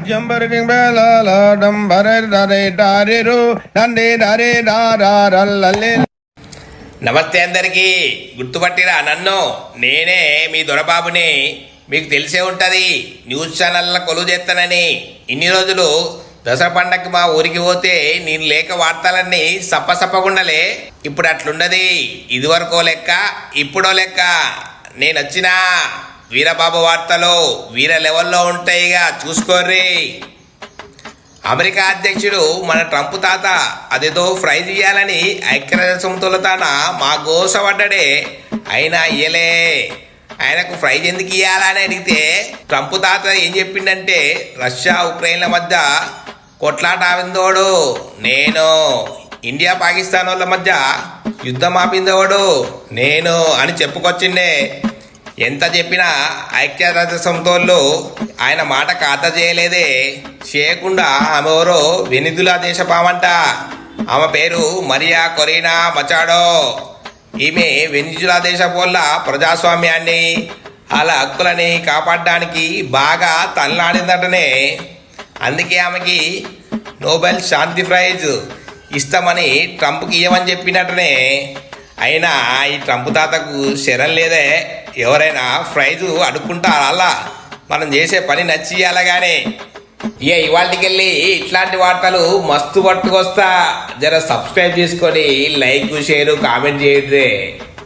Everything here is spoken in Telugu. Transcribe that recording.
Jumperking bella dum bare dare dare ru dande dare dararallale. నమస్తే అందరికీ. గుర్తుపట్టిరా నన్ను? నేనే మీ దొరబాబుని. మీకు తెలిసే ఉంటుంది న్యూస్ ఛానళ్ళ కొలువు చేస్తానని. ఇన్ని రోజులు దసరా పండగకి మా ఊరికి పోతే నేను లేక వార్తలన్నీ సప్పసప్పగుండలే. ఇప్పుడు అట్లున్నది. ఇదివరకో లెక్క ఇప్పుడో లెక్క. నేను వచ్చిన వీరబాబు వార్తలు వీర లెవెల్లో ఉంటాయిగా, చూసుకోర్రి. అమెరికా అధ్యక్షుడు మన ట్రంప్ తాత అదేదో ప్రైజ్ ఇయ్యాలని ఐక్యరాజ్యసమితిలో తాన మా గోసపడ్డాడే. అయినా ఇయ్యలే. ఆయనకు ప్రైజ్ ఎందుకు ఇయ్యాలని అడిగితే ట్రంప్ తాత ఏం చెప్పిండంటే, రష్యా ఉక్రెయిన్ల మధ్య కొట్లాట ఆపిందోడు నేను, ఇండియా పాకిస్తాన్ వాళ్ళ మధ్య యుద్ధం ఆపిందోడు నేను అని చెప్పుకొచ్చిండే. ఎంత చెప్పినా ఐక్యరాజ్యసమితిలో ఆయన మాట ఖాతా చేయలేదే. చేయకుండా ఆమె ఎవరో వెనిజులా దేశపామంట. ఆమె పేరు మరియా కొరీనా మచాడో. ఈమె వెనిజులా దేశపోళ్ళ ప్రజాస్వామ్యాన్ని వాళ్ళ హక్కులని కాపాడడానికి బాగా తల్లాడిందటనే. అందుకే ఆమెకి నోబెల్ శాంతి ప్రైజ్ ఇస్తామని ట్రంప్కి ఇవ్వమని చెప్పినట్టనే. అయినా ఈ ట్రంప్ తాతకు శరం లేదే. ఎవరైనా ప్రైజు అడుక్కుంటారా? అలా మనం చేసే పని నచ్చియాలగానే. ఇవాళకెళ్ళి ఇట్లాంటి వార్తలు మస్తు పట్టుకొస్తా. జర సబ్స్క్రైబ్ చేసుకొని లైక్ షేర్ కామెంట్ చేయండి.